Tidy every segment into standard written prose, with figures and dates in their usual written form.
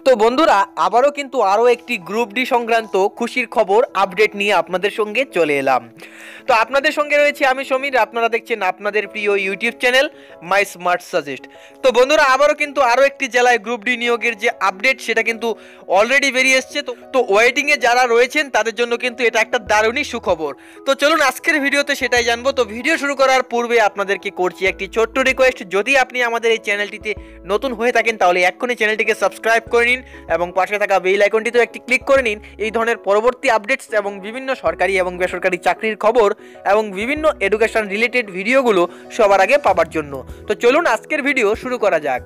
তো বন্ধুরা আবারও কিন্তু আরও একটি গ্রুপ ডি সংক্রান্ত খুশির খবর আপডেট নিয়ে আপনাদের সঙ্গে চলে এলাম। তো আপনাদের সঙ্গে রয়েছে আমি সমীর, আপনারা দেখছেন আপনাদের প্রিয় YouTube channel my smart suggest. তো বন্ধুরা আবারও কিন্তু আরও একটি জেলায় গ্রুপ ডি নিয়োগের যে আপডেট সেটা কিন্তু অলরেডি বেরিয়ে এসছে। তো ওয়েটিংয়ে যারা রয়েছেন তাদের জন্য কিন্তু এটা একটা দারুণই সুখবর। তো চলুন আজকের ভিডিওতে সেটাই জানবো। তো ভিডিও শুরু করার পূর্বে আপনাদেরকে করছি একটি ছোট্ট রিকোয়েস্ট, যদি আপনি আমাদের এই চ্যানেলটিতে নতুন হয়ে থাকেন তাহলে এক্ষুনি চ্যানেলটিকে সাবস্ক্রাইব করে নিন এবং পাশে থাকা বেল আইকনটিতেও একটি ক্লিক করে নিন এই ধরনের পরবর্তী আপডেটস এবং বিভিন্ন সরকারি এবং বেসরকারি চাকরির খবর এবং বিভিন্ন এডুকেশন রিলেটেড ভিডিওগুলো সবার আগে পাওয়ার জন্য। তো চলুন আজকের ভিডিও শুরু করা যাক।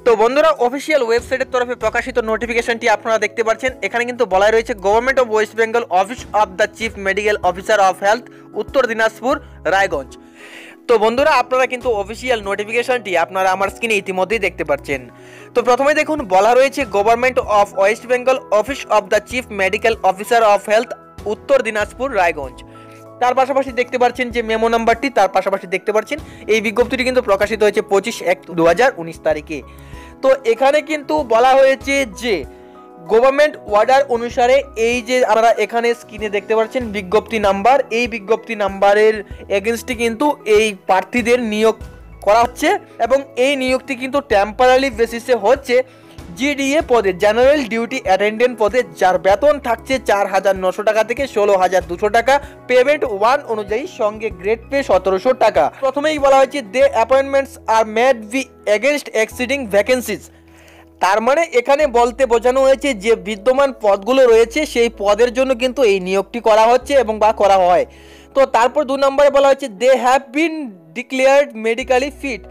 তো বন্ধুরা অফিসিয়াল ওয়েবসাইটের তরফে প্রকাশিত নোটিফিকেশনটি আপনারা দেখতে পাচ্ছেন। এখানে কিন্তু বলা রয়েছে government of West Bengal, office of the chief medical officer of health, Uttar Dinajpur, Raiganj. তো বন্ধুরা আপনারা কিন্তু অফিসিয়াল নোটিফিকেশনটি আপনারা আমার স্ক্রিনে ইতিমধ্যেই দেখতে পাচ্ছেন। তো প্রথমে দেখুন বলা রয়েছে government of West Bengal, office of the chief medical officer of health, Uttar Dinajpur, Raiganj. তার পাশাপাশি দেখতে পাচ্ছেন যে মেমো নাম্বারটি, তার পাশাপাশি দেখতে পাচ্ছেন এই বিজ্ঞপ্তিটি কিন্তু প্রকাশিত হয়েছে 25/1/2019 তারিখে। তো এখানে কিন্তু বলা হয়েছে যে গভর্নমেন্ট অর্ডার অনুসারে এই যে আপনারা এখানে স্ক্রিনে দেখতে পাচ্ছেন বিজ্ঞপ্তি নাম্বার, এই বিজ্ঞপ্তি নাম্বারের এগেনস্টে কিন্তু এই প্রার্থীদের নিয়োগ করা হচ্ছে এবং এই নিয়োগটি কিন্তু টেম্পোরারি বেসিসে হচ্ছে জিডিএ পদে, জেনারেল ডিউটি অ্যাটেন্ডেন্ট পদে, যার বেতন থাকছে 4,900 টাকা থেকে 16,200 টাকা, পেমেন্ট 1 অনুযায়ী, সঙ্গে গ্রেড পে 1,700 টাকা। প্রথমেই বলা হয়েছে the appointments are made be against exceeding vacancies. তার মানে এখানে বলতে বোঝানো হয়েছে যে বিদ্যমান পদগুলো রয়েছে সেই পদের জন্য কিন্তু এই নিয়োগটি করা হচ্ছে এবং বা করা হয়। তো তারপর 2 নম্বরে বলা হয়েছে they have been declared medically fit,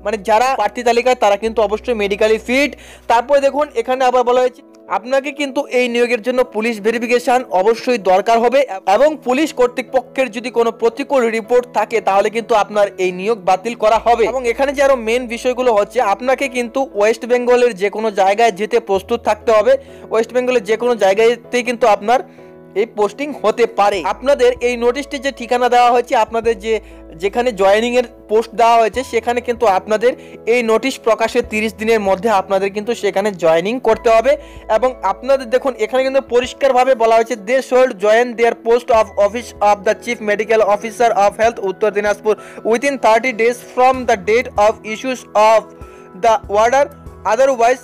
মানে যারা প্রার্থী তালিকায় তারা কিন্তু অবশ্যই মেডিকেলি ফিট। তারপরে দেখুন এখানে আবার বলা হয়েছে আপনাকে কিন্তু এই নিয়োগের জন্য পুলিশ ভেরিফিকেশন অবশ্যই দরকার হবে এবং পুলিশ কর্তৃপক্ষের যদি কোনো প্রতিকূল রিপোর্ট থাকে তাহলে কিন্তু আপনার এই নিয়োগ বাতিল করা হবে। এবং এখানে যে আরো মেন বিষয়গুলো হচ্ছে আপনাকে কিন্তু ওয়েস্ট বেঙ্গলের যে কোনো জায়গায় যেতে প্রস্তুত থাকতে হবে। ওয়েস্ট বেঙ্গলের যে কোনো জায়গাতেই কিন্তু আপনার এই পোস্টিং হতে পারে। আপনাদের এই নোটিশটি যে ঠিকানা দেওয়া হয়েছে, আপনাদের যেখানে জয়েনিং এর পোস্ট দেওয়া হয়েছে সেখানে কিন্তু আপনাদের এই নোটিশ প্রকাশের 30 দিনের মধ্যে আপনাদের কিন্তু সেখানে জয়েনিং করতে হবে। এবং আপনাদের দেখুন এখানে কিন্তু পরিষ্কারভাবে বলা হয়েছে they should join their post of office of the chief medical officer of health, Uttar Dinajpur within 30 days from the date of issues of the order, otherwise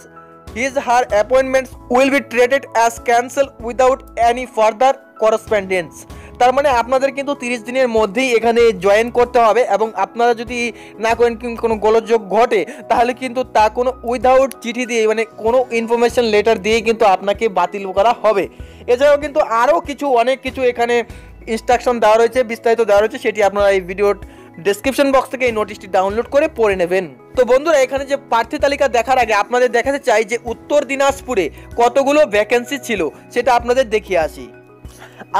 his her appointments will be treated as cancelled without any further correspondence। তার মানে আপনাদের কিন্তু 30 দিনের মধ্যেই এখানে join করতে হবে এবং আপনারা যদি না করেন কোনো গোলযোগ ঘটে তাহলে কিন্তু তা কোনো উইদাউট চিঠি দিয়ে, মানে কোনো ইনফরমেশন লেটার দিয়ে কিন্তু আপনাকে বাতিল করা হবে। এছাড়াও কিন্তু আরও অনেক কিছু এখানে ইনস্ট্রাকশন দেওয়া রয়েছে, বিস্তারিত দেওয়া রয়েছে, সেটি আপনারা এই ভিডিওর ডেসক্রিপশন বক্স থেকে এই নোটিশটি ডাউনলোড করে পড়ে নেবেন। তো বন্ধুরা এখানে যে প্রার্থী তালিকা দেখার আগে আপনাদের দেখাতে চাই যে উত্তর দিনাজপুরে কতগুলো ভ্যাকেন্সি ছিল সেটা আপনাদের দেখিয়ে আসি।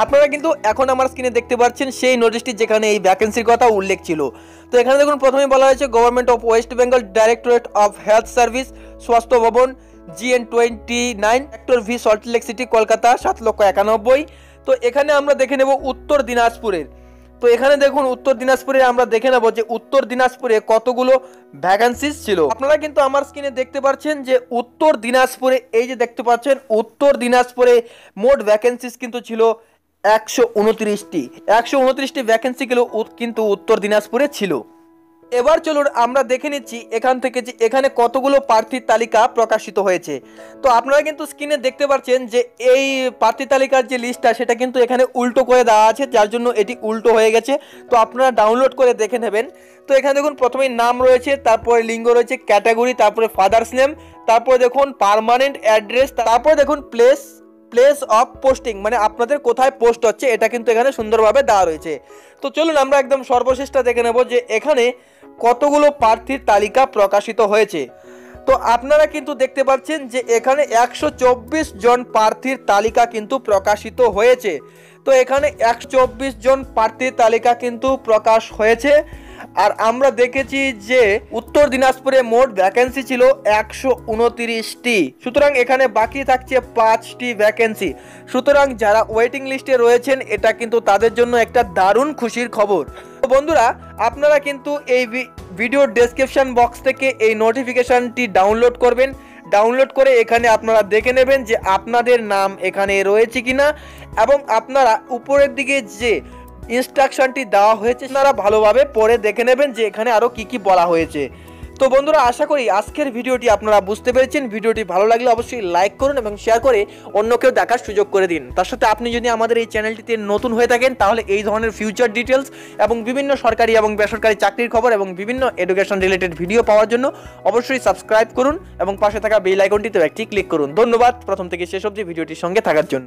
আপনারা কিন্তু এখন আমার স্ক্রিনে দেখতে পাচ্ছেন সেই নোটিশটি যেখানে এই ভ্যাকেন্সির কথা উল্লেখ ছিল। তো এখানে দেখুন প্রথমে বলা হয়েছে government of West Bengal, directorate of health service, স্বাস্থ্য ভবন, GN29, sector V, Salt Lake city, Kolkata, 7,91,000। তো এখানে আমরা দেখে নেব উত্তর দিনাজপুরের। তো এখানে দেখুন উত্তর দিনাজপুরে আমরা দেখে নেব যে উত্তর দিনাজপুরে কতগুলো ভ্যাকেন্সিস ছিল। আপনারা কিন্তু আমার স্ক্রিনে দেখতে পাচ্ছেন যে উত্তর দিনাজপুরে এই যে দেখতে পাচ্ছেন উত্তর দিনাজপুরে মোট ভ্যাকেন্সিস কিন্তু ছিল 129টি ভ্যাকেন্সি কিন্তু উত্তর দিনাজপুরে ছিল। এবার চলুন আমরা দেখে নিচ্ছি এখান থেকে যে এখানে কতগুলো প্রার্থীর তালিকা প্রকাশিত হয়েছে। তো আপনারা কিন্তু স্ক্রিনে দেখতে পাচ্ছেন যে এই প্রার্থী তালিকার যে লিস্টটা সেটা কিন্তু এখানে উল্টো করে দেওয়া আছে, যার জন্য এটি উল্টো হয়ে গেছে। তো আপনারা ডাউনলোড করে দেখে নেবেন। তো এখানে দেখুন প্রথমেই নাম রয়েছে, তারপরে লিঙ্গ রয়েছে, ক্যাটাগরি, তারপরে ফাদার্স নেম, তারপরে দেখুন পার্মানেন্ট অ্যাড্রেস, তারপরে দেখুন প্লেস অফ পোস্টিং, মানে আপনাদের কোথায় পোস্ট হচ্ছে এটা কিন্তু এখানে সুন্দরভাবে দেওয়া রয়েছে। তো চলুন আমরা একদম সর্বশেষটা দেখে নেব যে এখানে কতগুলো প্রার্থীর তালিকা প্রকাশিত হয়েছে। তো আপনারা কিন্তু দেখতে পাচ্ছেন যে এখানে 124 জন প্রার্থীর তালিকা কিন্তু প্রকাশিত হয়েছে। তো এখানে 124 জন প্রার্থীর তালিকা কিন্তু প্রকাশ হয়েছে। আর আমরা দেখেছি যে উত্তর দিনাজপুরে মোট ভ্যাকেন্সি ছিল 129টি, সুতরাং এখানে বাকি থাকছে 5টি ভ্যাকেন্সি। সুতরাং যারা ওয়েটিং লিস্টে রয়েছেন এটা কিন্তু তাদের জন্য একটা দারুণ খুশির খবর। তো বন্ধুরা আপনারা কিন্তু এই ভিডিওর ডেসক্রিপশন বক্স থেকে এই নোটিফিকেশনটি ডাউনলোড করবেন। ডাউনলোড করে এখানে আপনারা দেখে নেবেন যে আপনাদের নাম এখানে রয়েছে কিনা, এবং আপনারা উপরের দিকে যে ইনস্ট্রাকশনটি দেওয়া হয়েছে আপনারা ভালোভাবে পড়ে দেখে নেবেন যে এখানে আরও কি কি বলা হয়েছে। তো বন্ধুরা, আশা করি আজকের ভিডিওটি আপনারা বুঝতে পেরেছেন। ভিডিওটি ভালো লাগলে অবশ্যই লাইক করুন এবং শেয়ার করে অন্যকেও দেখার সুযোগ করে দিন। তার সাথে আপনি যদি আমাদের এই চ্যানেলটিতে নতুন হয়ে থাকেন তাহলে এই ধরনের ফিউচার ডিটেলস এবং বিভিন্ন সরকারি এবং বেসরকারি চাকরির খবর এবং বিভিন্ন এডুকেশন রিলেটেড ভিডিও পাওয়ার জন্য অবশ্যই সাবস্ক্রাইব করুন এবং পাশে থাকা বেল আইকনটিতেও একটি ক্লিক করুন। ধন্যবাদ প্রথম থেকে শেষ অবধি ভিডিওটির সঙ্গে থাকার জন্য।